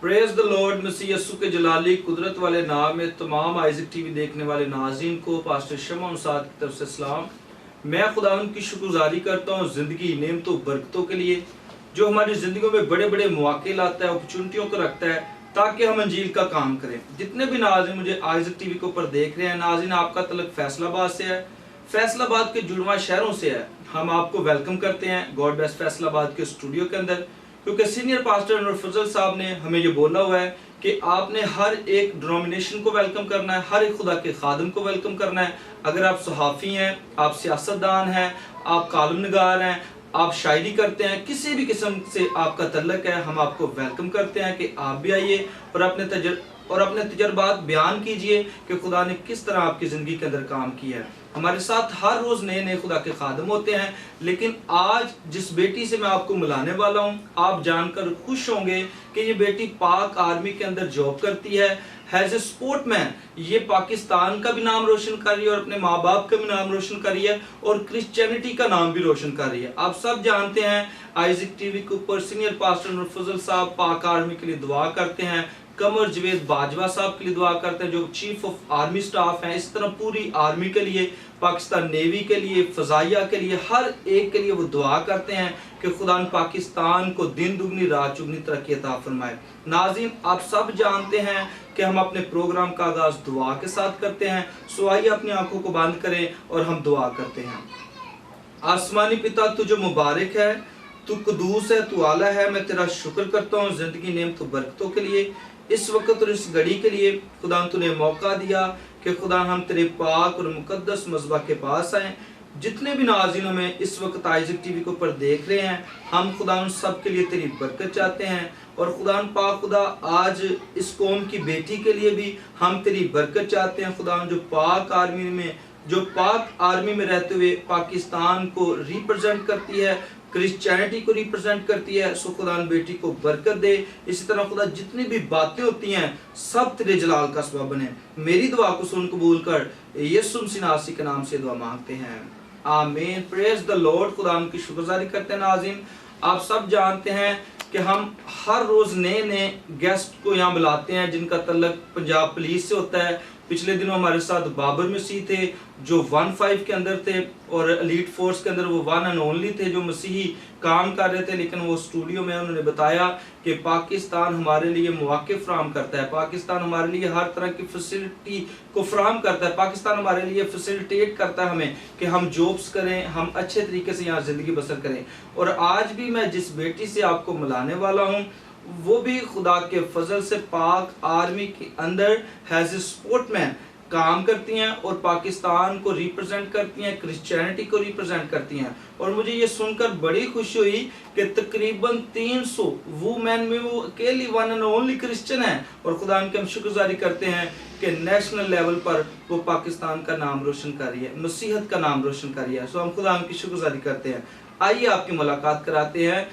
Praise the Lord. मसीह यस्सु के जलाली कुदरत वाले नाम में तमाम आइज़िक टीवी देखने वाले नाज़रीन को पास्टर शमा उसाद की तरफ से सलाम। मैं खुदावंद की शुक्रगुजारी करता हूँ ज़िंदगी नेमतों बरकतों के लिए, जो हमारी ज़िंदगियों में बड़े बड़े मौके लाता है, अपॉर्चुनिटियों को रखता है ताकि हम अंजील का काम करें। जितने भी नाज़रीन मुझे आइज़िक टीवी के ऊपर देख रहे हैं, नाज़रीन आपका तलक फैसलाबाद से है, फैसलाबाद के जुड़वा शहरों से है। हम आपको वेलकम करते हैं गॉड बेस्ट फैसलाबाद के स्टूडियो के अंदर, क्योंकि सीनियर पास्टर अनवर फजल साहब ने हमें ये बोला हुआ है कि आपने हर एक डिनोमिनेशन को वेलकम करना है, हर एक खुदा के खादम को वेलकम करना है। अगर आप सहाफ़ी हैं, आप सियासतदान हैं, आप कालम निगार हैं, आप शायरी करते हैं, किसी भी किस्म से आपका तल्लक है, हम आपको वेलकम करते हैं कि आप भी आइए और अपने तजर्बात बयान कीजिए कि खुदा ने किस तरह आपकी ज़िंदगी के अंदर काम किया है। हमारे साथ हर रोज़ नए नए खुदा के खादम होते हैं, लेकिन आज जिस बेटी से मैं आपको मिलाने वाला हूँ, आप जानकर खुश होंगे कि ये बेटी पाक आर्मी के अंदर जॉब करती है एज ए स्पोर्टमैन। ये पाकिस्तान का भी नाम रोशन कर रही है और अपने माँ बाप का भी नाम रोशन कर रही है और क्रिश्चियनिटी का नाम भी रोशन कर रही है। आप सब जानते हैं आइज़िक टीवी के ऊपर सीनियर पास्टर अनवर फजल साहब पाक आर्मी के लिए दुआ करते हैं, कमर जवेद बाजवा साहब के लिए दुआ करते हैं जो चीफ ऑफ आर्मी स्टाफ हैं। इस तरह पूरी आर्मी के लिए, पाकिस्तान नेवी के लिए, फजाइया के लिए, हर एक के लिए वो दुआ करते हैं कि खुदा पाकिस्तान को दिन दुगनी रात चुगनी तरक्की अता फरमाए। नाज़रीन, आप सब जानते हैं कि हम अपने प्रोग्राम का आगाज दुआ के साथ करते हैं, सो आइए अपनी आंखों को बंद करें और हम दुआ करते हैं। आसमानी पिता, तुझे मुबारक है, तू कदूस है, तू आला है। मैं तेरा शुक्र करता हूँ ज़िंदगी नेमत बरकतों के लिए, इस वक्त और इस घड़ी के लिए। खुदा तूने मौका दिया कि खुदा हम तेरे पाक और मुकद्दस मज़बा के पास आएँ। जितने भी नाज़रीन हमें इस वक्त आइज़िक टीवी के ऊपर देख रहे हैं, हम खुदा उन सब के लिए तेरी बरकत चाहते हैं। और खुदा पाक खुदा आज इस कौम की बेटी के लिए भी हम तेरी बरकत चाहते हैं। खुदा जो पाक आर्मी में रहते हुए पाकिस्तान को रिप्रेजेंट करती है, क्रिश्चियनिटी को रिप्रेजेंट करती है, सो खुदा बेटी को बरकत दे। इसी तरह खुदा जितनी भी बातें होती हैं सब तेरे जलाल का सबब बने। मेरी दुआ को सुन कबूल कर, यीशु मसीह नासी के नाम से दुआ मांगते हैं, आमीन। Praise the Lord. खुदा की शुक्रगुजारी करते हैं। नाज़रीन, आप सब जानते हैं कि हम हर रोज़ नए नए गेस्ट को यहाँ बुलाते हैं जिनका तल्लक पंजाब पुलिस से होता है। पिछले दिनों हमारे साथ बाबर मसीह थे जो 15 के अंदर थे और एलीट फोर्स के अंदर वो 1 एंड ओनली थे जो मसीही काम कर रहे थे, लेकिन वो स्टूडियो में उन्होंने बताया कि पाकिस्तान हमारे लिए मौके फराहम करता है, पाकिस्तान हमारे लिए हर तरह की फैसिलिटी को फराहम करता है, पाकिस्तान हमारे लिए फैसिलिटेट करता है हमें कि हम जॉब्स करें, हम अच्छे तरीके से यहाँ ज़िंदगी बसर करें। और आज भी मैं जिस बेटी से आपको मिलाने वाला हूँ वो भी खुदा के फजल से पाक आर्मी के अंदर एज ए स्पोर्टमैन काम करती हैं और पाकिस्तान को रिप्रेजेंट करती हैं, क्रिश्चियनिटी को रिप्रेजेंट करती हैं। और मुझे ये सुनकर बड़ी खुशी हुई कि तकरीबन 300 वुमेन में वो अकेली 1 एंड ओनली क्रिश्चियन है। और खुदा की हम शुक्रगुजारी करते हैं कि नेशनल लेवल पर वो पाकिस्तान का नाम रोशन कर रही है, मसीहत का नाम रोशन कर रही है। सो हम खुदा की शुक्रगुजारी करते हैं। आइए आपकी मुलाकात कराते हैं।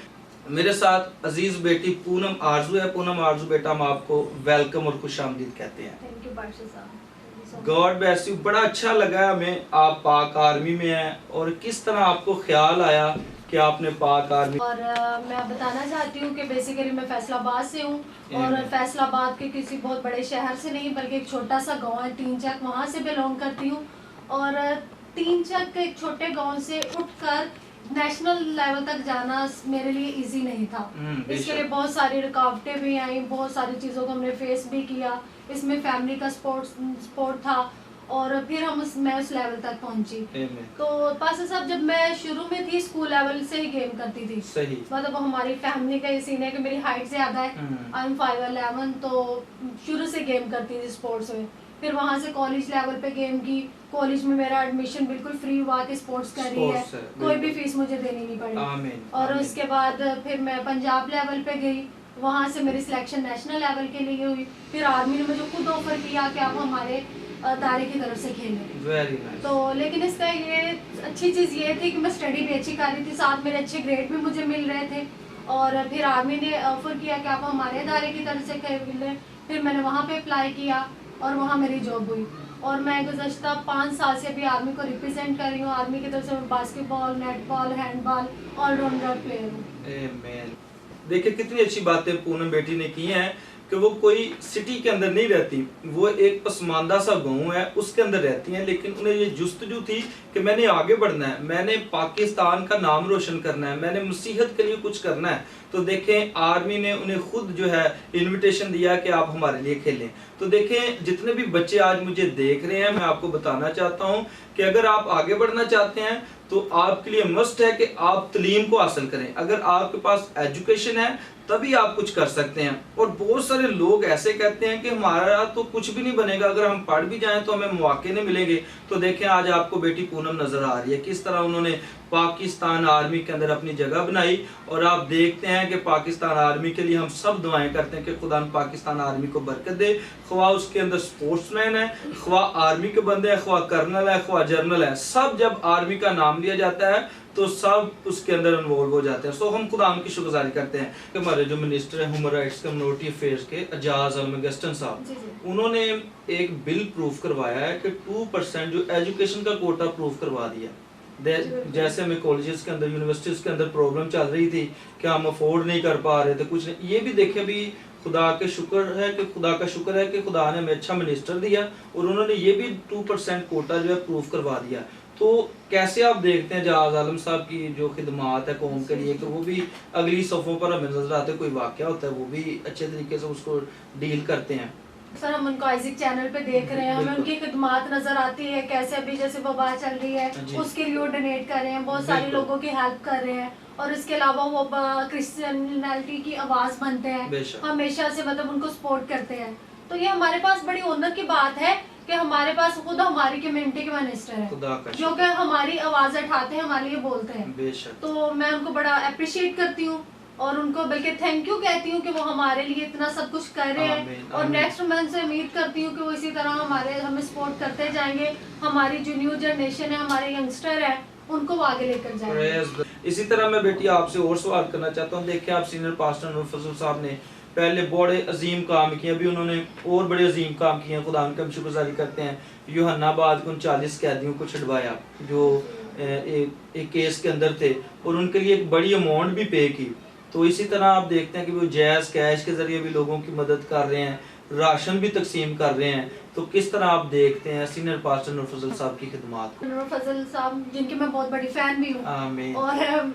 मेरे साथ अजीज बेटी पूनम आरजू है। पूनम आरजू बेटा, हम आपको वेलकम और खुशामदीद कहते हैं। थैंक यू पास्टर साहब। God bless you. बड़ा अच्छा लगा हमें आप पाक आर्मी में हैं और किस तरह आपको ख्याल आया कि आपने पाक आर्मी। और मैं बताना चाहती हूँ कि बेसिकली मैं फैसलाबाद से हूँ और फैसलाबाद के किसी बहुत बड़े शहर से नहीं बल्कि एक छोटा सा गांव है तीन चक, वहाँ से बिलोंग करती हूँ। और तीन चक के एक छोटे गांव से उठकर नेशनल लेवल तक जाना मेरे लिए इजी नहीं था। इसके लिए बहुत सारी रुकावटें भी आई, बहुत सारी चीज़ों को हमने फेस भी किया। इसमें फैमिली का सपोर्ट था और फिर मैं उस लेवल तक पहुंची। तो पास्टर साहब, जब मैं शुरू में थी स्कूल लेवल से ही गेम करती थी। सही। मतलब हमारी फैमिली का ये सीन है कि मेरी हाइट ज्यादा है, आई एम 5'11", तो शुरू से गेम करती थी स्पोर्ट्स में। फिर वहाँ से कॉलेज लेवल पे गेम की, कॉलेज में मेरा एडमिशन बिल्कुल फ्री हुआ कि स्पोर्ट्स कर रही है, कोई भी फीस मुझे देनी नहीं पड़ी। और उसके बाद फिर मैं पंजाब लेवल पे गई, वहाँ से मेरी सिलेक्शन नेशनल लेवल के लिए हुई। फिर आर्मी ने मुझे खुद ऑफर किया कि आप हमारे दायरे की तरफ से खेलें। Very nice. तो लेकिन इसका ये अच्छी चीज़ ये थी कि मैं स्टडी भी अच्छी कर रही थी, साथ मेरे अच्छे ग्रेड भी मुझे मिल रहे थे। और फिर आर्मी ने ऑफर किया कि आप हमारे दायरे की तरफ से खेलें। फिर मैंने वहाँ पे अप्लाई किया और वहाँ मेरी जॉब हुई। और मैं गुज़श्ता 5 साल से अभी आर्मी को रिप्रेजेंट कर रही हूँ। आर्मी की तरफ से मैं basketball, netball, handball allrounder player हूँ। देखिए कितनी अच्छी बातें पूनम बेटी ने की हैं कि वो कोई सिटी के अंदर नहीं रहती, वो एक पसमानदा सा गांव है उसके अंदर रहती हैं, लेकिन उन्हें ये जुस्तजू थी कि मैंने आगे बढ़ना है, मैंने पाकिस्तान का नाम रोशन करना है, मैंने मसीहत के लिए कुछ करना है। तो देखें आर्मी ने उन्हें खुद जो है इनविटेशन दिया कि आप हमारे लिए खेलें। तो देखें जितने भी बच्चे आज मुझे देख रहे हैं, मैं आपको बताना चाहता हूं कि अगर आप आगे बढ़ना चाहते हैं तो आपके लिए मस्ट है कि आप तालीम को हासिल करें। अगर आपके पास एजुकेशन है तभी आप कुछ कर सकते हैं। और बहुत सारे लोग ऐसे कहते हैं कि हमारा तो कुछ भी नहीं बनेगा, अगर हम पढ़ भी जाएं तो हमें मौके नहीं मिलेंगे। तो देखें आज आपको बेटी पूनम नजर आ रही है किस तरह उन्होंने पाकिस्तान आर्मी के अंदर अपनी जगह बनाई। और आप देखते हैं कि पाकिस्तान आर्मी के लिए हम सब दुआएं करते हैं कि खुदा पाकिस्तान आर्मी को बरकत दे। ख्वा उसके अंदर स्पोर्ट्समैन है, ख्वा आर्मी के बंदे हैं, ख्वा कर्नल है, ख्वा जर्नल है, सब जब आर्मी का नाम लिया जाता है तो सब उसके अंदर इन्वॉल्व हो जाते हैं। सो हम खुदा की शुक्रगुजारी करते हैं कि हमारे जो मिनिस्टर हैं ह्यूमन राइट्स कम्युनिटी अफेयर्स के एजाज अलमगस्टन साहब, उन्होंने एक बिल प्रूफ करवाया है कि 2% जो एजुकेशन का कोटा प्रूफ करवा दिया। जैसे हमें कॉलेजेस के अंदर यूनिवर्सिटीज के अंदर प्रॉब्लम चल रही थी कि हम अफोर्ड नहीं कर पा रहे थे कुछ नहीं, ये भी देखे भी खुदा का शुक्र है कि खुदा ने हमें अच्छा मिनिस्टर दिया और उन्होंने ये भी 2% कोटा जो है प्रूफ करवा दिया। तो कैसे आप देखते हैं जहाज आलम साहब की जो खिदमात है कौम के लिए कि वो भी अगली सफ़ों पर हमें नजर आते, कोई वाक़या होता है वो भी अच्छे तरीके से उसको डील करते हैं। सर हम उनको आइजिक चैनल पे देख रहे हैं, हमें उनकी खिदमात नजर आती है कैसे अभी जैसे वबा चल रही है उसके लिए वो डोनेट कर रहे हैं, बहुत सारे लोगों की हेल्प कर रहे हैं। और इसके अलावा वो क्रिश्चियनिटी की आवाज बनते हैं, हमेशा से मतलब उनको सपोर्ट करते हैं। तो ये हमारे पास बड़ी ऑनर की बात है कि हमारे पास खुद हमारी कम्युनिटी के मिनिस्टर है जो कि हमारी आवाज उठाते हैं, हमारे लिए बोलते हैं। तो मैं उनको बड़ा अप्रिशिएट करती हूँ और उनको बल्कि थैंक यू कहती हूँ कि वो हमारे लिए इतना सब कुछ कर रहे हैं। और नेक्स्ट मंथ से उम्मीद करती हूँ कि वो इसी तरह हमें सपोर्ट करते जाएंगे। हमारी जो न्यू जनरेशन है, हमारे यंगस्टर है, उनको वो आगे लेकर जाएंगे। इसी तरह मैं बेटी आपसे और सवाल करना चाहता हूँ। देखिए आप सीनियर पास्टर नूर फजल साहब ने पहले बड़े अजीम काम किए, अभी उन्होंने और बड़े अजीम काम किए हैं, खुदा उनका हम शुक्रगुजारी करते हैं। यूहन्नाबाद को 40 कैदियों को छुड़वाया जो एक केस के अंदर थे और उनके लिए एक बड़ी अमाउंट भी पे की। तो इसी तरह आप देखते हैं कि वो जैज़ कैश के जरिए भी लोगों की मदद कर रहे हैं, राशन भी तकसीम कर रहे हैं। तो किस तरह आप देखते हैं सीनियर पास्टर नूर फजल साहब की खिदमात को? नूर फजल साहब जिनकी मैं बहुत बड़ी फैन भी हूँ और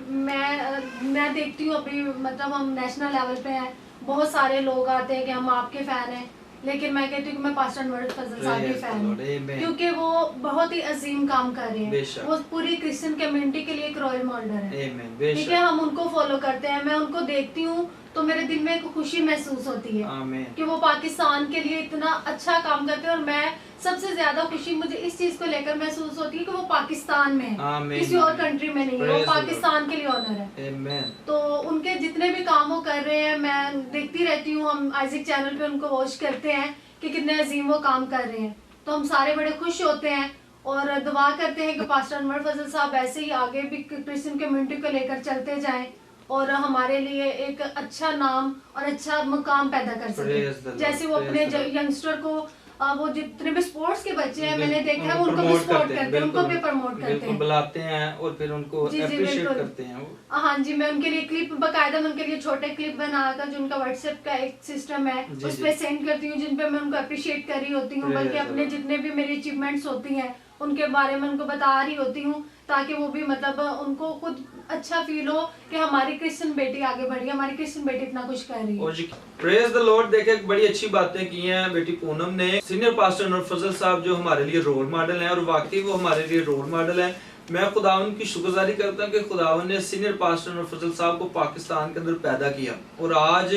मैं देखती हूँ अभी मतलब हम नेशनल लेवल पे हैं, बहुत सारे लोग आते हैं कि हम आपके फैन हैं, लेकिन मैं कहती हूँ कि मैं पास्टर नूर फजल साहब की फैन हूँ क्योंकि वो बहुत ही अजीम काम कर रहे हैं। वो पूरी क्रिश्चियन कम्युनिटी के लिए एक रोल मॉडल है, ठीक है। हम उनको फॉलो करते हैं, मैं उनको देखती हूँ तो मेरे दिल में एक खुशी महसूस होती है कि वो पाकिस्तान के लिए इतना अच्छा काम करते हैं। और मैं सबसे ज्यादा खुशी मुझे इस चीज को लेकर महसूस होती है कि वो पाकिस्तान में है, किसी और कंट्री में नहीं है, वो पाकिस्तान के लिए ऑनर है। तो उनके जितने भी काम वो कर रहे हैं मैं देखती रहती हूँ, हम आइजिक चैनल पे उनको वॉच करते हैं कि कितने अजीम वो काम कर रहे हैं। तो हम सारे बड़े खुश होते हैं और दुआ करते हैं कि पास्टर अनवर फजल साहब ऐसे ही आगे भी क्रिश्चियन कम्युनिटी को लेकर चलते जाएं और हमारे लिए एक अच्छा नाम और अच्छा मुकाम पैदा कर सके। जैसे वो अपने यंगस्टर को वो जितने भी स्पोर्ट्स के बच्चे हैं मैंने देखा है उनको भी सपोर्ट करते हैं, उनको भी प्रमोट करते हैं, बुलाते हैं और फिर उनको अप्रिशिएट करते हैं। हाँ जी, मैं उनके लिए क्लिप बाकायदा मैं उनके लिए छोटे क्लिप बनाकर जो उनका व्हाट्सएप का एक सिस्टम है उस पर सेंड करती हूँ जिन पे मैं उनको अप्रिशिएट कर रही होती हूँ, बल्कि अपने जितने भी मेरी अचीवमेंट्स होती हैं उनके बारे में उनको बता रही होती हूँ ताकि वो भी मतलब उनको खुद अच्छा फील हो कि हमारी क्रिश्चियन बेटी आगे बढ़ी, हमारी क्रिश्चियन बेटी इतना कुछ कर रही है। Praise the Lord. देखे बड़ी अच्छी बातें की हैं बेटी पूनम ने। सीनियर पास्टर नूर फजल साहब जो हमारे लिए रोल मॉडल हैं और वाकई वो हमारे लिए रोल मॉडल हैं। मैं खुदावन की शुक्रगुजारी करता हूँ कि खुदावन ने सीनियर पास्टर नूर फजल साहब को पाकिस्तान के अंदर पैदा किया और आज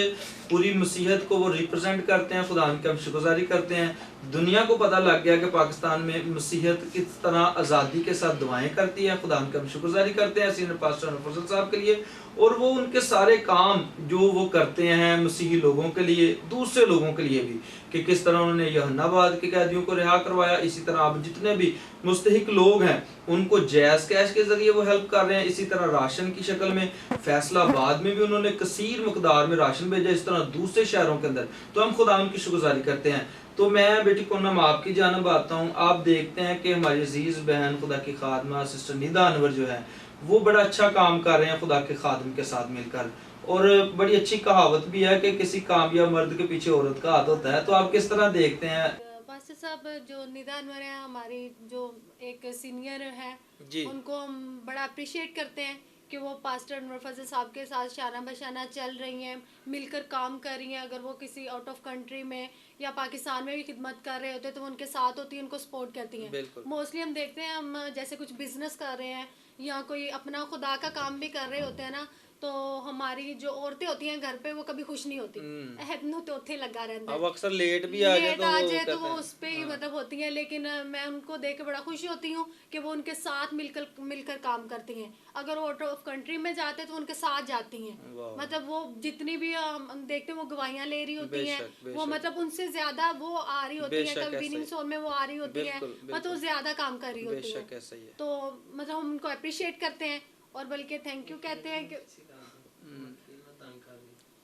पूरी मसीहत को वो रिप्रेजेंट करते हैं। खुदावन की हम शुक्रगुजारी करते हैं। दुनिया को पता लग गया कि पाकिस्तान में मसीहत किस तरह आज़ादी के साथ दुआएं करती है। खुदावन की हम शुक्रगुजारी करते हैं सीनियर पास्टर नूर फजल साहब के लिए और वो उनके सारे काम जो वो करते हैं मसीही लोगों के लिए, दूसरे लोगों के लिए भी, कि किस तरह उन्होंने यूहन्नाबाद के कैदियों को रिहा करवाया। इसी तरह अब जितने भी मुस्तहिक लोग हैं उनको जैज़ कैश के जरिए वो हेल्प कर रहे हैं। इसी तरह राशन की शक्ल में फैसलाबाद में भी उन्होंने कसीर मकदार में राशन भेजा, इस तरह दूसरे शहरों के अंदर। तो हम खुदा उनकी शुक्रगुजारी करते हैं। तो मैं बेटी पूनम आपकी जानब आता हूँ। आप देखते हैं कि हमारी अजीज बहन खुदा की खादमा सिस्टर निदा अनवर जो है वो बड़ा अच्छा काम कर रहे हैं खुदा के खादम के साथ मिलकर और बड़ी अच्छी कहावत भी है कि किसी कामयाब मर्द के पीछे औरत का हाथ होता है, तो आप किस तरह देखते हैं? पास्टर साहब जो निदा अनवर है, हमारी जो एक सीनियर है, जी। उनको हम बड़ा अप्रिशिएट करते हैं कि वो पास्टर अनवर फजल साहब के साथ शाना बशाना चल रही हैं, मिलकर काम कर रही हैं। अगर वो किसी आउट ऑफ कंट्री में या पाकिस्तान में भी खिदमत कर रहे होते हैं तो वो उनके साथ होती हैं, उनको सपोर्ट करती हैं। बिल्कुल। मोस्टली हम देखते हैं, हम जैसे कुछ बिजनेस कर रहे हैं या कोई अपना खुदा का काम भी कर रहे होते हैं ना, तो हमारी जो औरतें होती हैं घर पे वो कभी खुश नहीं होती, अहद नु तो उत्थे लगा रहता अब है। अक्सर लेट भी आ जाए लेट तो आ वो जाए तो कहते वो हैं। उस पे ही हाँ। मतलब होती हैं, लेकिन मैं उनको देख के बड़ा खुशी होती हूँ कि वो उनके साथ मिलकर मिलकर काम करती हैं। अगर वो आउट ऑफ कंट्री में जाते हैं तो उनके साथ जाती हैं। वाह। मतलब वो जितनी भी हम देखते हैं वो गवाहियाँ ले रही होती हैं, बेशक वो बेशक मतलब उनसे ज्यादा वो आ रही होती हैं, बेशक कभी ऐसा विनिंग ही। जोन में वो आ रही होती हैं, बिल्कुल मतलब वो बिल्कुल ज्यादा काम कर रही होती हैं। बेशक ऐसा ही है। तो मतलब हम उनको अप्रिशिएट करते हैं और बल्कि थैंक यू कहते हैं कि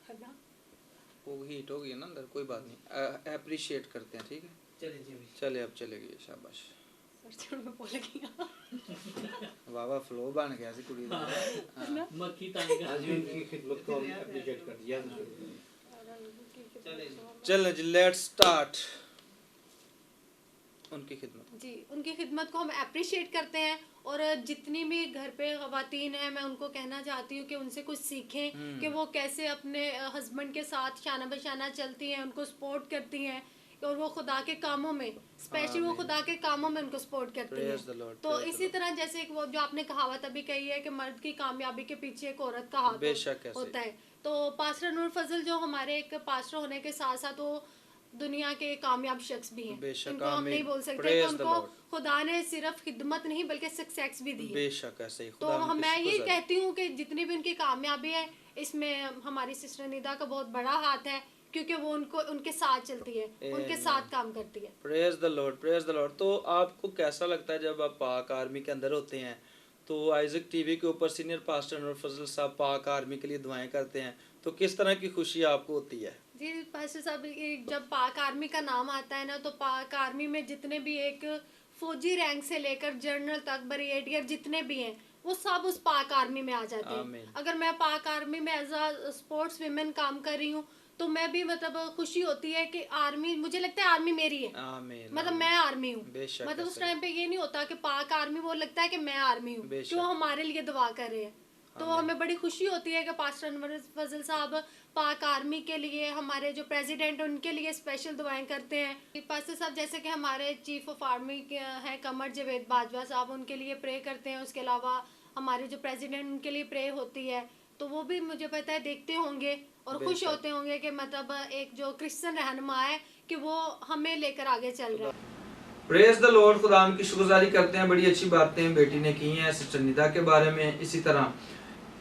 है ना। वो हीट हो गई ना अंदर, कोई बात नहीं, अप्रिशिएट करते हैं, ठीक है। चले अब चलेगी, शाबाश। सर मैं बोल गई। वाह फ्लो बन गया सी कुड़ी दा। हाँ। मक्खी तंग आज उनकी खिदमत को हम अप्रिशिएट कर दिया। चलो जी, लेट्स स्टार्ट उनकी खिदमत। जी, उनकी खिदमत को हम अप्रिशिएट करते हैं और जितनी भी घर पे ख़वातीन हैं, मैं उनको कहना चाहती हूँ कि उनसे कुछ सीखें कि वो कैसे अपने हस्बैंड के साथ शाना बशाना चलती हैं, उनको सपोर्ट करती हैं और वो खुदा के कामों में, स्पेशली वो आमीन। खुदा के कामों में उनको सपोर्ट करती Praise the हैं। Lord, तो praise the इसी Lord। तरह जैसे एक वो जो आपने कहावत अभी कही है कि मर्द की कामयाबी के पीछे एक औरत का हाथ बेशक ऐसे ही। होता है। तो पास्टर नूर फजल जो हमारे एक पास्टर होने के साथ साथ वो दुनिया के कामयाब शख्स भी हैं, बेशक, इनको हम आमीन। नहीं बोल सकते कि Praise the उनको Lord। खुदा ने सिर्फ खिदमत नहीं बल्कि सक्सेस भी दी है। बेशक ऐसे ही। तो खुदा उनकी मैं यही शुक्रगुज़ारी। कहती हूँ कि जितनी भी उनकी कामयाबी है इसमें हमारी सिस्टर निदा का बहुत बड़ा हाथ है, क्योंकि वो उनको उनके साथ चलती है, उनके Amen। साथ काम करती है। Praise the Lord, praise the Lord. तो आपको कैसा लगता है जब आप पाक आर्मी के अंदर होते हैं, तो आइजक टीवी के ऊपर सीनियर पास्टर अनवर फजल साहब पाक आर्मी के लिए दुआएं करते हैं, तो किस तरह की खुशी आपको होती है? जी पास्टर साहब, ये जब पाक आर्मी का नाम आता है ना, तो पाक आर्मी में जितने भी एक फौजी रैंक से लेकर जनरल तक ब्रिगेडियर जितने भी हैं वो सब उस पाक आर्मी में आ जाते हैं। आमीन। अगर मैं पाक आर्मी में एज अ स्पोर्ट्स विमेन काम कर रही हूँ तो मैं भी मतलब खुशी होती है कि आर्मी, मुझे लगता है आर्मी मेरी है, आमीन। मतलब आमीन। मैं आर्मी हूँ। बेशक मतलब उस ऐसा ही। टाइम पे ये नहीं होता कि पाक आर्मी, वो लगता है कि मैं आर्मी हूँ, बेशक। कि वो हमारे लिए दुआ कर रहे हैं। तो आमीन। हमें बड़ी खुशी होती है कि पास्टर अनवर फजल साहब पाक आर्मी के लिए, हमारे जो प्रेसिडेंट उनके लिए स्पेशल दुआएं करते हैं। पास्टर साहब जैसे कि हमारे चीफ ऑफ आर्मी के हैं कमर जावेद बाजवा साहब, उनके लिए प्रे करते हैं। उसके अलावा हमारे जो प्रेसिडेंट उनके लिए प्रे होती है, तो वो भी मुझे पता है देखते होंगे और खुश बेशक। होते होंगे कि मतलब एक जो क्रिश्चियन रहनुमा है कि वो हमें लेकर आगे चल रहा है। प्रेज द लॉर्ड, खुदा की शुक्रगुजारी करते हैं। बड़ी अच्छी बातें बेटी ने की हैं सिस्टर निदा के बारे में, इसी तरह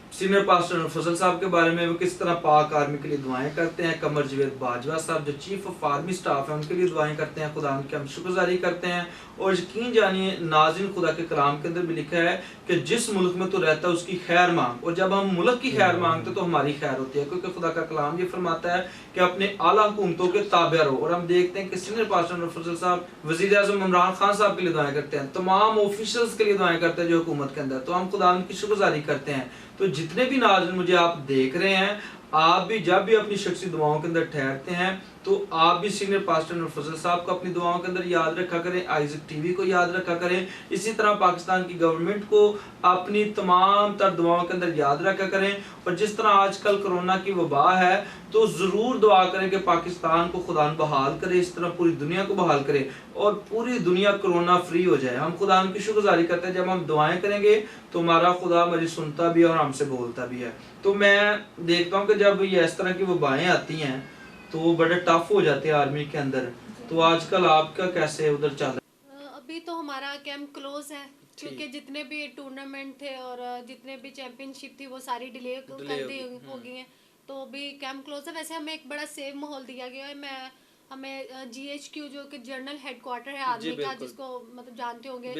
सीनियर पास्टर फजल साहब के बारे में, वो किस तरह पाक आर्मी के लिए दुआएं करते हैं। कमर जावेद बाजवा साहब जो चीफ ऑफ आर्मी स्टाफ है उनके लिए दुआएं करते हैं, खुदा की हम शुक्रगुजारी करते हैं। और यकीन जानिए नाज़रीन, खुदा के कलाम के अंदर भी लिखा है कि जिस मुल्क में तो रहता है उसकी खैर मांग, और जब हम मुल्क की खैर मांगते तो हमारी खैर होती है, क्योंकि खुदा का कलाम ये फरमाता है कि अपने आला हुकूमतों के ताबे रहो। और हम देखते हैं कि सीनियर पास्टर फजल साहब वज़ीर आज़म इमरान खान साहब के लिए दुआएं करते हैं, तमाम ऑफिशियल्स के लिए दुआएं करते हैं जो हुकूमत के अंदर। तो हम खुदा की शुक्रगुजारी करते हैं। तो जितने भी नाज़रीन मुझे आप देख रहे हैं, आप भी जब भी अपनी शख्सी दुआओं के अंदर ठहरते हैं तो आप भी सीनियर पास्टर अनवर फजल साहब को अपनी दुआओं के अंदर याद रखा करें, आइजक टीवी को याद रखा करें, इसी तरह पाकिस्तान की गवर्नमेंट को अपनी तमाम तर दुआओं के अंदर याद रखा करें। और जिस तरह आजकल कोरोना की वबा है तो ज़रूर दुआ करें कि पाकिस्तान को खुदा बहाल करे, इस तरह पूरी दुनिया को बहाल करे और पूरी दुनिया कोरोना फ्री हो जाए। हम खुदा की शुक्रगुजारी करते हैं, जब हम दुआएं करेंगे तो हमारा खुदा हमारी सुनता भी है और हमसे बोलता भी है। तो मैं देखता हूँ कि जब ये इस तरह की वबाएं आती हैं तो वो बड़े टफ हो जाते हैं आर्मी के अंदर। तो आजकल आपका कैसे उधर चल रहा है? अभी तो हमारा कैंप क्लोज है, क्योंकि जितने भी टूर्नामेंट थे और जितने भी चैंपियनशिप थी वो सारी डिले कर दी हो गई हैं। तो अभी कैंप क्लोज है। वैसे हमें एक बड़ा सेफ माहौल दिया गया है। हमें GHQ जो कि जनरल हेडक्वार्टर है आर्मी का, जिसको मतलब जानते होंगे,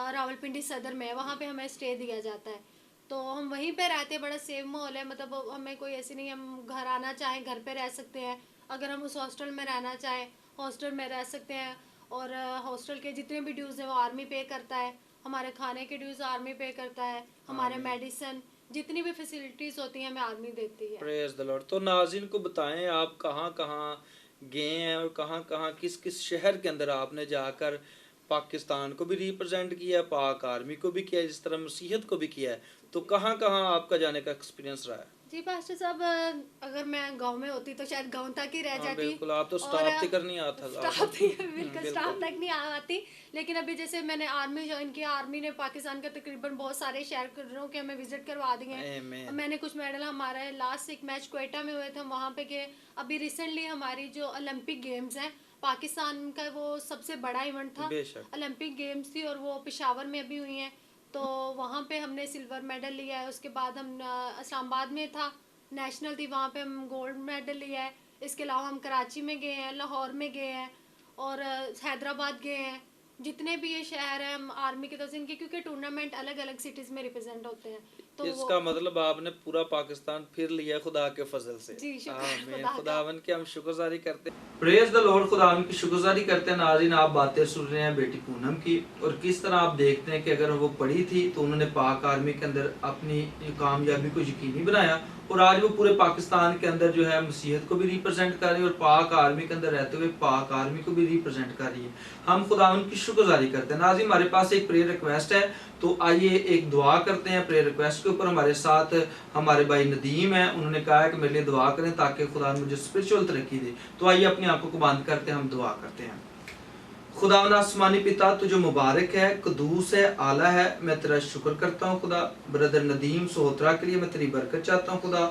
रावलपिंडी सदर में, वहाँ पे हमें स्टे दिया जाता है। तो हम वहीं पे रहते हैं, बड़ा सेफ माहौल है। मतलब हमें कोई ऐसी नहीं, हम घर आना चाहें घर पे रह सकते हैं, अगर हम उस हॉस्टल में रहना चाहें हॉस्टल में रह सकते हैं। और हॉस्टल के जितने भी ड्यूज़ हैं वो आर्मी पे करता है, हमारे खाने के ड्यूज़ आर्मी पे करता है, हमारे मेडिसिन जितनी भी फैसिलिटीज होती हैं हमें आर्मी देती है। Praise the Lord. तो नाज़रीन को बताएं आप कहाँ कहाँ गए हैं और कहाँ कहाँ किस किस शहर के अंदर आपने जाकर पाकिस्तान को भी रिप्रेजेंट किया है, पाक आर्मी को भी किया है, जिस तरह मसीहत को भी किया है, तो कहाँ कहाँ आपका जाने का एक्सपीरियंस रहा है? जी पास्टर साहब, अगर मैं गांव में होती तो शायद गांव तक ही रह हाँ जाती। बिल्कुल, आप तो और स्टाफ तक नहीं आता स्टाफ बिल्कुल स्टाफ तक नहीं आती। लेकिन अभी जैसे मैंने आर्मी ज्वाइन किया, आर्मी ने पाकिस्तान के तकरीबन बहुत सारे शहरों के हमें विजिट करवा दिए हैं। Amen. मैंने कुछ मेडल, हमारा लास्ट एक मैच क्वेटा में हुए थे, हम वहाँ पे गए। अभी रिसेंटली हमारी जो ओलंपिक गेम्स हैं पाकिस्तान का, वो सबसे बड़ा इवेंट था, बेशक। ओलंपिक गेम्स थी, और वो पेशावर में अभी हुई हैं। तो वहाँ पे हमने सिल्वर मेडल लिया है। उसके बाद हम इस्लामाबाद में था, नेशनल थी, वहाँ पे हम गोल्ड मेडल लिया है। इसके अलावा हम कराची में गए हैं, लाहौर में गए हैं, और हैदराबाद गए हैं। जितने भी ये शहर हैं हम आर्मी की तरफ से, इनके क्योंकि टूर्नामेंट अलग अलग सिटीज़ में रिप्रेजेंट होते हैं, तो इसका मतलब आपने पूरा पाकिस्तान फिर लिया खुदा के फजल से। जी शुक्र आमीन। खुदा का। खुदावन की हम शुक्रगुजारी करते हैं। Praise the Lord. खुदावन की शुक्रगुजारी करते हैं। नाज़रीन, आप बातें सुन रहे हैं बेटी पूनम की, और किस तरह आप देखते हैं कि अगर वो पढ़ी थी तो उन्होंने पाक आर्मी के अंदर अपनी कामयाबी को यकीनी बनाया, और आज वो पूरे पाकिस्तान के अंदर जो है मसीहत को भी रिप्रेजेंट कर रही है, और पाक आर्मी के अंदर रहते हुए पाक आर्मी को भी रिप्रेजेंट कर रही है। हम खुदावन की शुक्रगुजारी करते हैं। नाज़रीन, हमारे पास एक प्रेयर रिक्वेस्ट है, तो आइए एक दुआ करते हैं प्रेयर रिक्वेस्ट के ऊपर। हमारे साथ हमारे भाई नदीम है, उन्होंने कहा है कि मेरे लिए दुआ करें ताकि खुदा मुझे स्पिरिचुअल तरक्की दे। तो आइए अपनी आंखों को बंद करते हैं, हम दुआ करते हैं। खुदावंद आसमानी पिता, तुझे मुबारक है, कदूस है, आला है। मैं तेरा शुक्र करता हूँ खुदा, ब्रदर नदीम सोहतरा के लिए मैं तेरी बरकत चाहता हूँ खुदा।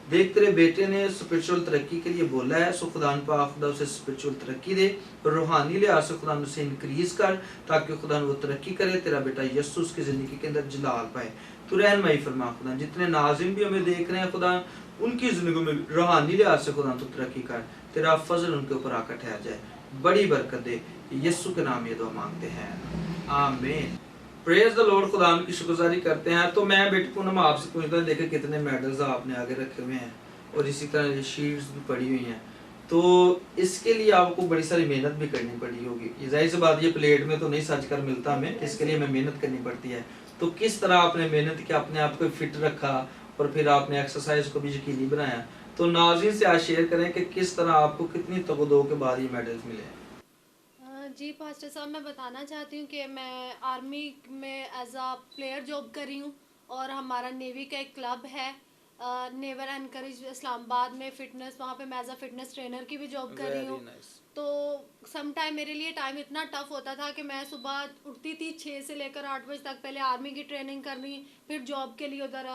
देख, तेरे बेटे ने स्पिरिचुअल तरक्की के लिए बोला है, सो खुदा पाक खुदा उसे स्पिरिचुअल तरक्की दे, रूहानी लिहाज से खुदा उसे इंक्रीज कर, ताकि खुदा वो तरक्की करे, तेरा बेटा यस्सु उसकी जिंदगी के अंदर जलाल पाए। तू रहनुमाई फरमा खुदा। जितने नाज़िम भी हमें देख रहे हैं खुदा, उनकी जिंदगी में रूहानी लिहाज से खुदा तू तरक्की कर, तेरा फजल उनके ऊपर आकर ठहर जाए, बड़ी बरकत दे। यीशु के नाम ये दुआ मांगते हैं, आमीन। Praise the Lord. खुदा की शुक्रगुजारी करते हैं। तो मैं बेटी पूनम आपसे पूछता हूँ, देखे कितने मेडल्स आपने आगे रखे हुए हैं, और इसी तरह शीट्स भी पड़ी हुई हैं, तो इसके लिए आपको बड़ी सारी मेहनत भी करनी पड़ी होगी। ये जाहिर सी बात, ये प्लेट में तो नहीं सज कर मिलता हमें, इसके लिए हमें मेहनत करनी पड़ती है। तो किस तरह आपने मेहनत की, अपने आप को फिट रखा, और फिर आपने एक्सरसाइज को भी यकीनी बनाया। तो नाज़रीन से आज शेयर करें कि किस तरह आपको कितनी तगदो के बाद ये मेडल्स मिले हैं। जी पास्टर साहब, मैं बताना चाहती हूँ कि मैं आर्मी में एज अ प्लेयर जॉब कर रही हूँ, और हमारा नेवी का एक क्लब है नेवल एनकरेज इस्लामाबाद में फिटनेस, वहाँ पे मैं एज अ फिटनेस ट्रेनर की भी जॉब कर रही हूँ। तो सम टाइम मेरे लिए टाइम इतना टफ होता था कि मैं सुबह उठती थी 6 से लेकर 8 बजे तक, पहले आर्मी की ट्रेनिंग करनी, फिर जॉब के लिए उधर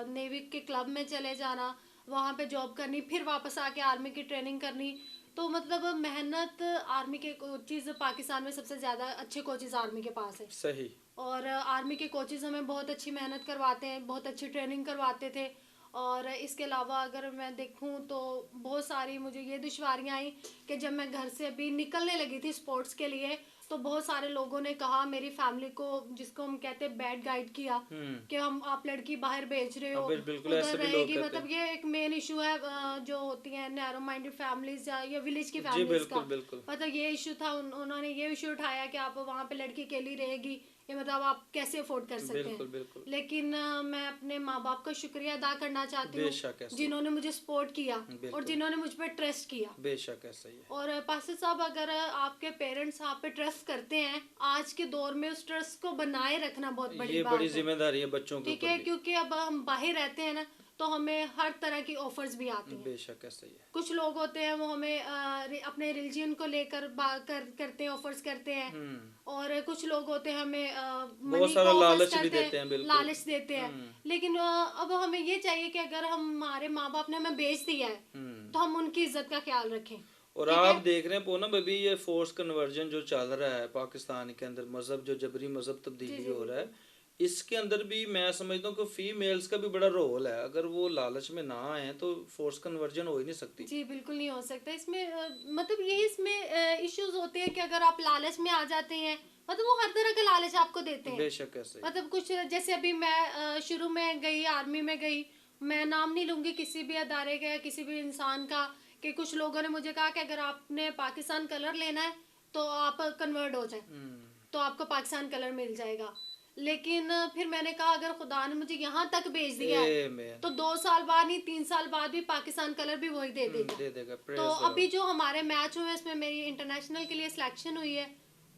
नेवी के क्लब में चले जाना, वहाँ पे जॉब करनी, फिर वापस आके आर्मी की ट्रेनिंग करनी। तो मतलब मेहनत, आर्मी के कोचेज़ पाकिस्तान में सबसे ज़्यादा अच्छे कोचेज़ आर्मी के पास है। सही। और आर्मी के कोचेज़ हमें बहुत अच्छी मेहनत करवाते हैं, बहुत अच्छी ट्रेनिंग करवाते थे। और इसके अलावा अगर मैं देखूं तो बहुत सारी मुझे ये दुश्वारियां आई कि जब मैं घर से अभी निकलने लगी थी स्पोर्ट्स के लिए, तो बहुत सारे लोगों ने कहा, मेरी फैमिली को, जिसको हम कहते हैं बैड गाइड किया, कि हम आप लड़की बाहर भेज रहे हो, उधर रहेगी। मतलब ये एक मेन इशू है जो होती है नैरो माइंडेड फैमिलीज या विलेज की फैमिलीज का। मतलब ये इशू था, उन्होंने ये इशू उठाया कि आप वहाँ पे लड़की अकेली रहेगी, ये मतलब आप कैसे अफोर्ड कर सकते हैं। लेकिन मैं अपने माँ बाप का शुक्रिया अदा करना चाहती हूँ, जिन्होंने मुझे सपोर्ट किया और जिन्होंने मुझ पर ट्रस्ट किया। बेशक ऐसा ही है। और पास्टर साहब, अगर आपके पेरेंट्स आप पे ट्रस्ट करते हैं, आज के दौर में उस ट्रस्ट को बनाए रखना बहुत बड़ी बात है। बड़ी जिम्मेदारी है बच्चों के ऊपर। ठीक है, क्योंकि अब हम बाहर रहते हैं ना, तो हमें हर तरह की ऑफर्स भी आती हैं। बेशक ऐसा ही है। कुछ लोग होते हैं वो हमें अपने रिलीजन को लेकर करते हैं, ऑफर्स करते हैं, और कुछ लोग होते हैं हमें बहुत सारा लालच भी देते हैं, लालच देते हैं। लेकिन अब हमें ये चाहिए कि अगर हमारे माँ बाप ने हमें बेच दिया है तो हम उनकी इज्जत का ख्याल रखें। और आप देख रहे हैं पूनम, अभी ये फोर्स कन्वर्जन जो चल रहा है पाकिस्तान के अंदर, मजहब जो जबरी मजहब तब्दीली हो रहा है, इसके अंदर भी मैं समझता हूँ कि फीमेल्स का भी बड़ा रोल है। अगर वो लालच में ना आए तो फोर्स कन्वर्जन हो ही नहीं सकती। जी बिल्कुल नहीं हो सकता। इसमें मतलब यही इसमें इश्यूज होते हैं कि अगर आप लालच में आ जाते हैं, मतलब वो हर तरह का लालच आपको देते हैं। बेशक ऐसे। मतलब कुछ जैसे अभी मैं शुरू में गई, आर्मी में गई, मैं नाम नहीं लूंगी किसी भी अदारे का या किसी भी इंसान का, कि कुछ लोगों ने मुझे कहा कि अगर आपने पाकिस्तान कलर लेना है तो आप कन्वर्ट हो जाए, तो आपको पाकिस्तान कलर मिल जाएगा। लेकिन फिर मैंने कहा अगर खुदा ने मुझे यहाँ तक भेज दिया है Amen. तो 2 साल बाद नहीं 3 साल बाद भी पाकिस्तान कलर भी वही दे देगा। दे देगा। Praise तो the Lord. अभी जो हमारे मैच हुए इसमें मेरी इंटरनेशनल के लिए सिलेक्शन हुई है।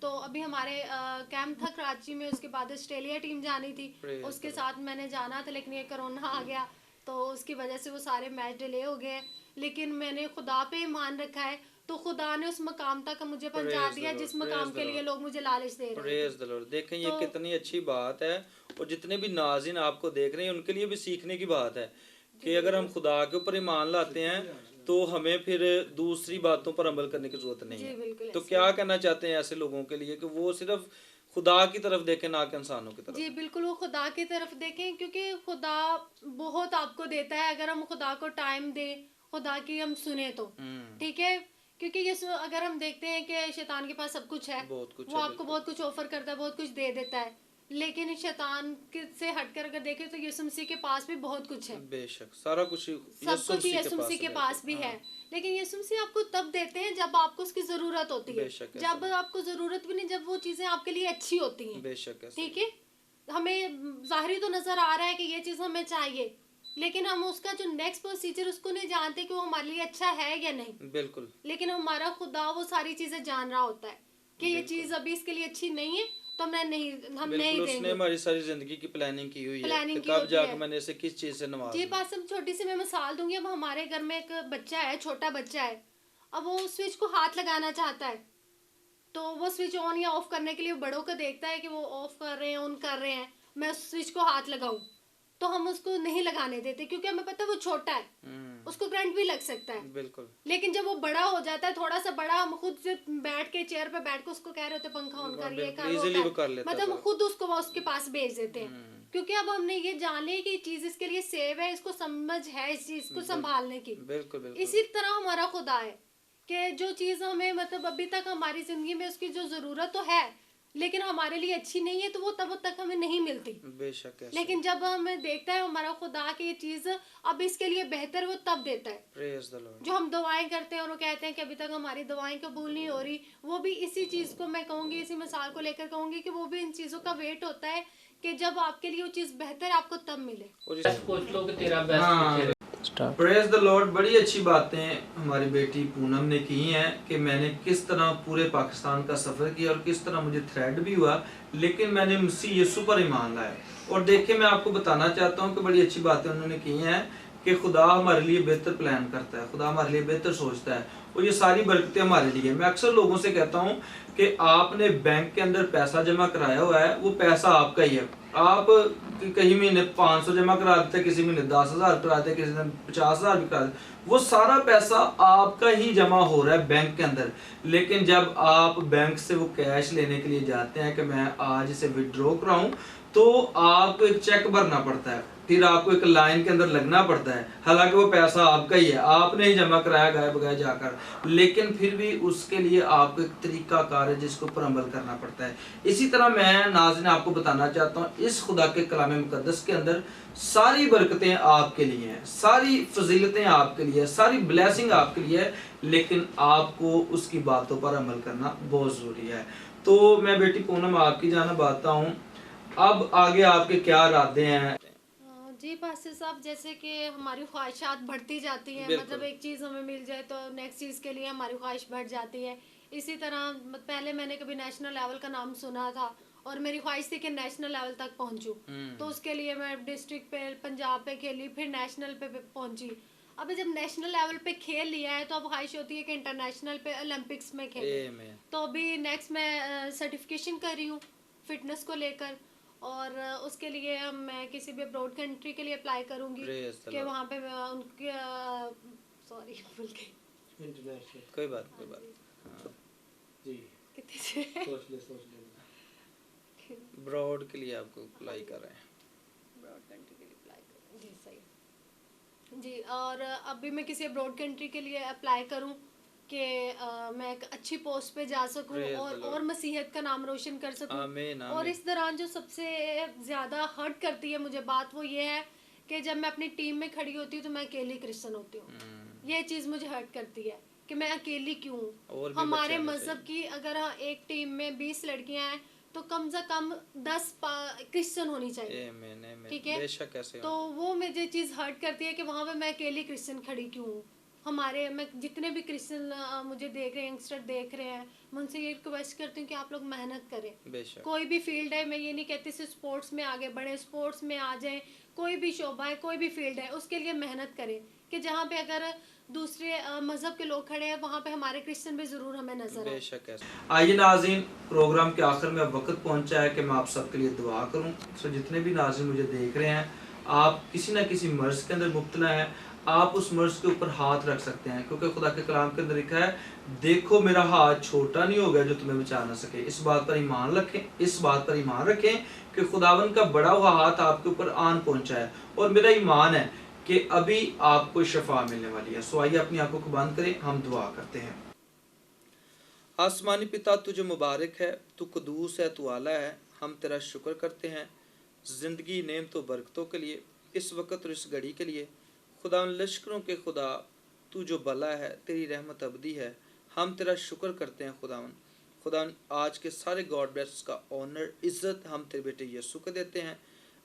तो अभी हमारे कैंप था कराची में, उसके बाद ऑस्ट्रेलिया टीम जानी थी, Praise उसके the साथ मैंने जाना था, लेकिन ये कोरोना आ गया तो उसकी वजह से वो सारे मैच डिले हो गए। लेकिन मैंने खुदा पे ईमान रखा है तो खुदा ने उस मकाम तक मुझे पहुंचा Praise the दिया Lord, जिस praise मकाम the के लिए Lord. लोग मुझे लालच दे रहे थे। Praise the Lord. देखें ये तो- कितनी अच्छी बात है, और जितने भी नाज़रीन आपको देख रहे हैं उनके लिए भी सीखने की बात है कि अगर हम खुदा के ऊपर ईमान लाते हैं तो हमें फिर दूसरी बातों पर अमल करने की जरूरत नहीं जी, है। बिल्कुल तो ऐसे क्या कहना चाहते हैं ऐसे लोगों के लिए कि वो सिर्फ खुदा की तरफ देखें ना कि इंसानों की तरफ? जी बिल्कुल, वो खुदा की तरफ देखें क्योंकि खुदा बहुत आपको देता है अगर हम खुदा को टाइम दें, खुदा की हम सुने तो ठीक है। क्योंकि ये अगर हम देखते हैं कि शैतान के पास सब कुछ है, बहुत कुछ वो है, आपको बिल्कुल। बहुत कुछ ऑफर करता है, बहुत कुछ दे देता है, लेकिन शैतान से हटकर अगर देखें तो यीशु मसीह के पास भी बहुत कुछ है, बेशक सारा कुछ सब कुछ यीशु मसीह के पास भी है। लेकिन यीशु मसीह आपको तब देते हैं जब आपको उसकी जरूरत होती है, बेशक ऐसा जब आपको जरूरत भी नहीं, जब वो चीजें आपके लिए अच्छी होती हैं। बेशक ऐसा ठीक है, हमें जाहिरी तो नजर आ रहा है कि ये चीज हमें चाहिए, लेकिन हम उसका जो नेक्स्ट प्रोसीजर उसको नहीं जानते कि वो हमारे लिए अच्छा है या नहीं। बिल्कुल लेकिन हमारा खुदा वो सारी चीजें जान रहा होता है कि ये चीज अभी इसके लिए अच्छी नहीं है तो हम नहीं बिल्कुल। उसने देंगे। हमारी सारी जिंदगी की प्लानिंग की हुई है प्लानिंग कि की कब होती जाके है। मैंने इसे किस चीज से नवाजना जी है। पास छोटी सी मैं मिसाल दूंगी। अब हमारे घर में एक बच्चा है, छोटा बच्चा है, अब वो स्विच को हाथ लगाना चाहता है तो वो स्विच ऑन या ऑफ करने के लिए बड़ों को देखता है कि वो ऑफ कर रहे हैं, ऑन कर रहे हैं, मैं उस स्विच को हाथ लगाऊं तो हम उसको नहीं लगाने देते क्योंकि हमें पता है वो छोटा है, उसको करंट भी लग सकता है। बिल्कुल। लेकिन जब वो बड़ा हो जाता है, थोड़ा सा बड़ा, हम खुद से बैठ के चेयर पे बैठ के उसको कह रहे होते पंखा ऑन कर, ये कर, इजीली वो कर लेता मतलब है। हम खुद उसको उसके पास भेज देते हैं क्योंकि अब हमने ये जान लिया कि चीज इसके लिए सेव है, इसको समझ है इस चीज को संभालने की। बिल्कुल बिल्कुल। इसी तरह हमारा खुदा है कि जो चीज हमें मतलब अभी तक हमारी जिंदगी में उसकी जो जरूरत तो है लेकिन हमारे लिए अच्छी नहीं है तो वो तब तक हमें नहीं मिलती। बेशक ऐसा। लेकिन जब हमें देखता है हमारा खुदा की ये चीज अब इसके लिए बेहतर, वो तब देता है। Praise the Lord. जो हम दुआएं करते हैं और वो कहते हैं कि अभी तक हमारी दुआएं कबूल नहीं हो रही, वो भी इसी चीज को मैं कहूंगी, इसी मिसाल को लेकर कहूंगी कि वो भी इन चीजों का वेट होता है कि जब आपके लिए वो चीज बेहतर आपको तब मिले। सोच लो कि तेरा बेस्ट हाँ, प्रेज द लॉर्ड। बड़ी अच्छी बातें हमारी बेटी पूनम ने की हैं कि मैंने किस तरह पूरे पाकिस्तान का सफ़र किया और किस तरह मुझे थ्रेड भी हुआ, लेकिन मैंने मसीह यीशु पर ईमान लाया। और देखिए, मैं आपको बताना चाहता हूँ कि बड़ी अच्छी बातें उन्होंने की हैं कि खुदा हमारे लिए बेहतर प्लान करता है, खुदा हमारे लिए बेहतर सोचता है और ये सारी बरकतें हमारे लिए। मैं अक्सर लोगों से कहता हूँ कि आपने बैंक के अंदर पैसा जमा कराया हुआ है, वो पैसा आपका ही है। आप कहीं महीने 500 जमा करा देते, किसी महीने 10,000 करा देते, किसी दिन 50,000 भी करा देते, वो सारा पैसा आपका ही जमा हो रहा है बैंक के अंदर। लेकिन जब आप बैंक से वो कैश लेने के लिए जाते हैं कि मैं आज इसे विड्रॉ कराऊं, तो आपको एक चेक भरना पड़ता है, फिर आपको एक लाइन के अंदर लगना पड़ता है। हालांकि वो पैसा आपका ही है, आपने ही जमा कराया गाय बगाए जाकर, लेकिन फिर भी उसके लिए आपको एक तरीका कार है जिसके ऊपर अमल करना पड़ता है। इसी तरह मैं नाज़रीन आपको बताना चाहता हूँ, इस खुदा के कलाम मुकद्दस के अंदर सारी बरकतें आपके लिए हैं, सारी फजीलतें आपके लिए, सारी ब्लेसिंग आपके लिए है, लेकिन आपको उसकी बातों पर अमल करना बहुत ज़रूरी है। तो मैं बेटी पूनम आपकी जानिब आता हूँ, अब आगे आपके क्या इरादे हैं? जी पास्टर साहब, जैसे कि हमारी ख्वाहिशात बढ़ती जाती हैं, बिल्कुल। मतलब एक चीज़ हमें मिल जाए तो नेक्स्ट चीज़ के लिए हमारी ख्वाहिश बढ़ जाती है। इसी तरह पहले मैंने कभी नेशनल लेवल का नाम सुना था और मेरी ख्वाहिश थी कि नेशनल लेवल तक पहुंचूं, तो उसके लिए मैं डिस्ट्रिक्ट पे, पंजाब पे खेली, फिर नेशनल पे पहुंची। अभी जब नेशनल लेवल पे खेल लिया है तो अब ख्वाहिश होती है कि इंटरनेशनल पे, ओलंपिक्स में खेले। आमीन। तो अभी नेक्स्ट मैं सर्टिफिकेशन कर रही हूँ फिटनेस को लेकर, और उसके लिए मैं किसी भी अब्रॉड कंट्री के लिए अप्लाई करूंगी Praise the कि Lord. वहाँ पे मैं उनके सॉरी भूल गई इंटरनेशनल कोई बात हाँ। जी कितने से सोच ले ब्रॉड के लिए आपको अप्लाई कर रहे हैं। अब्रॉड कंट्री के लिए अप्लाई करूँ, जी सही जी। और अभी मैं किसी अब्रॉड कंट्री के लिए अप्लाई करूँ कि मैं एक अच्छी पोस्ट पे जा सकूं Praise the Lord. और मसीहत का नाम रोशन कर सकूं। आमीन, और आमीन। इस दौरान जो सबसे ज़्यादा हर्ट करती है मुझे बात, वो ये है कि जब मैं अपनी टीम में खड़ी होती हूँ तो मैं अकेली क्रिश्चियन होती हूँ। ये चीज़ मुझे हर्ट करती है कि मैं अकेली क्यों और हूँ। भी हमारे बच्चे आने मज़हब की अगर एक टीम में 20 लड़कियाँ हैं तो कम से कम 10 क्रिश्चियन होनी चाहिए, ठीक है। बेशक ऐसे तो वो मुझे चीज़ हर्ट करती है कि वहाँ पे मैं अकेली क्रिश्चियन खड़ी क्यों हूँ। मैं जितने भी क्रिश्चियन मुझे देख रहे हैं, यंगस्टर देख रहे हैं, मैं उनसे ये रिक्वेस्ट करती हूँ कि आप लोग मेहनत करें। बेशक कोई भी फील्ड है, मैं ये नहीं कहती सिर्फ स्पोर्ट्स में आगे बढ़े, स्पोर्ट्स में आ जाएं, कोई भी शोबा है, कोई भी फील्ड है, उसके लिए मेहनत करें कि जहाँ पे अगर दूसरे मजहब के लोग खड़े हैं वहाँ पे हमारे क्रिश्चियन भी ज़रूर हमें नजर आए। बेशक ऐसे। आइए नाज़रीन, प्रोग्राम के आखिर में अब वक्त पहुंचा है कि मैं आप सबके लिए दुआ करूं। सो जितने भी नाज़रीन मुझे देख रहे हैं, आप किसी ना किसी मर्ज के अंदर मुब्तला हैं, आप उस मर्ज के ऊपर हाथ रख सकते हैं, क्योंकि खुदा के कलाम के अंदर लिखा है, देखो मेरा हाथ छोटा नहीं हो गया जो तुम्हें बचा ना सके। इस बात पर ईमान रखें, इस बात पर ईमान रखें कि खुदावन का बड़ा हुआ हाथ आपके ऊपर आन पहुंचा है, और मेरा ईमान है कि अभी आपको शफा मिलने वाली है। सो आइए अपनी आंखों को बंद करें, हम दुआ करते हैं। आसमानी पिता, तुझे मुबारक है, तू कदूस है, तू आला है। हम तेरा शुक्र करते हैं ज़िंदगी, नेमतों, बरकतों के लिए, इस वक्त और इस घड़ी के लिए। खुदा लश्करों के खुदा, तू जो भला है, तेरी रहमत अबदी है। हम तेरा शुक्र करते हैं खुदा आज के सारे गॉड ब्लेस का ऑनर, इज़्ज़त हम तेरे बेटे यीशु को देते हैं।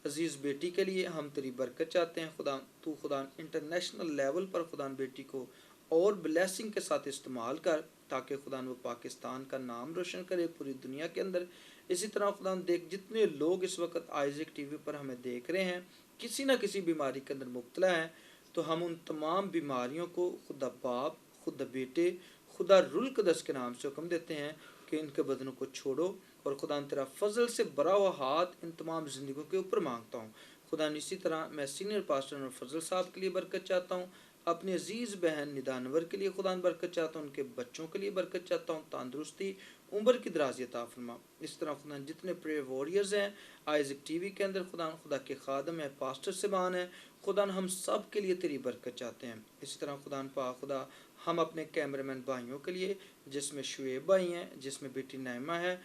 अजीज़ बेटी के लिए हम तेरी बरकत चाहते हैं खुदा इंटरनेशनल लेवल पर खुदा बेटी को और ब्लेसिंग के साथ इस्तेमाल कर, ताकि खुदा वो पाकिस्तान का नाम रोशन करे पूरी दुनिया के अंदर। इसी तरह खुदा देख, जितने लोग इस वक्त आइज़िक टीवी पर हमें देख रहे हैं, किसी न किसी बीमारी के अंदर मुब्तला हैं, तो हम उन तमाम बीमारियों को खुदा बाप, खुदा बेटे, खुदा रुल कदस के नाम से हुक्म देते हैं कि इनके बदनों को छोड़ो, और खुदा तेरा फजल से भरा हुआ हाथ इन तमाम ज़िंदगियों के ऊपर मांगता हूँ। खुदा इसी तरह मैं सीनियर पास्टर और फजल साहब के लिए बरकत चाहता हूँ, अपनी अजीज़ बहन निदानवर के लिए खुदा बरकत चाहता हूँ, उनके बच्चों के लिए बरकत चाहता हूँ, तंदुरुस्ती, उम्र की दराज़ी अता फरमा। इस तरह खुदा जितने प्रे वॉरियर्स हैं आइज़िक टीवी के अंदर, खुदा के खादम है, पास्टर सिबान है, खुदा हम सब के लिए तेरी बरकत चाहते हैं। इसी तरह खुदा हम अपने कैमरामैन भाइयों के लिए, जिसमें शुएब भाई हैं, जिसमें बेटी नैमा है,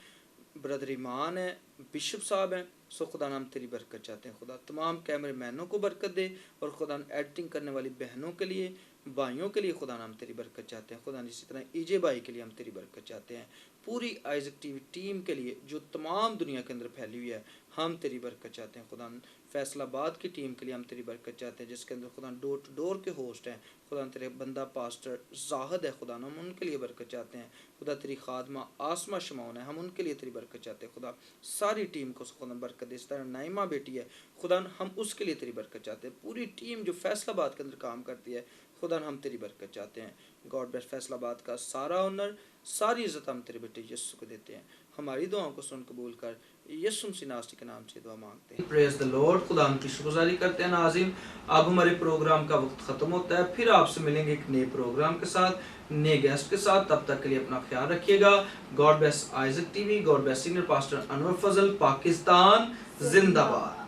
ब्रदर ईमान है, बिशप साहब हैं, सो खुदा हम तेरी बरकत चाहते हैं। खुदा तमाम कैमरे मैनों को बरकत दे, और खुदा एडिटिंग करने वाली बहनों के लिए, भाइयों के लिए खुदा हम तेरी बरकत चाहते हैं। खुदा इसी तरह ईजे भाई के लिए हम तेरी बरकत चाहते हैं। पूरी आइज़िक टीवी टीम के लिए जो तमाम दुनिया के अंदर फैली हुई है, हम तेरी बरकत चाहते हैं। खुदा फैसलाबाद की टीम के लिए हम तेरी बरकत चाहते हैं, जिसके अंदर खुदा डोर टू डोर के होस्ट हैं। खुदा तेरे बंदा पास्टर जाहिद है, खुदा हम उनके लिए बरकत चाहते हैं। खुदा तेरी खादमा आसमा शमौन है, हम उनके लिए तेरी बरकत चाहते हैं। खुदा सारी टीम को खुदा बरकत दे। इस तरह नाइमा बेटी है, खुदा हम उसके लिए तेरी बरकत चाहते हैं। पूरी टीम जो फैसलाबाद के अंदर काम करती है, खुदा हम तेरी बरकत चाहते हैं। गॉड ब्लेस फैसलाबाद का सारा ऑनर, सारी इज्जत हम तेरे बेटे यीशु को देते हैं। हमारी दुआओं को सुन कबूल कर, यीशु मसीह नासरी के नाम से दुआ मांगते हैं। Praise the Lord. खुदा हम की शुक्रगुजारी करते हैं। नाज़रीन, अब हमारे प्रोग्राम का वक्त ख़त्म होता है, फिर आपसे मिलेंगे एक नए प्रोग्राम के साथ, नए गेस्ट के साथ। तब तक के लिए अपना ख्याल रखिएगा। God bless Isaac TV, God bless senior pastor Anwar Fazal, Pakistan जिंदाबाद।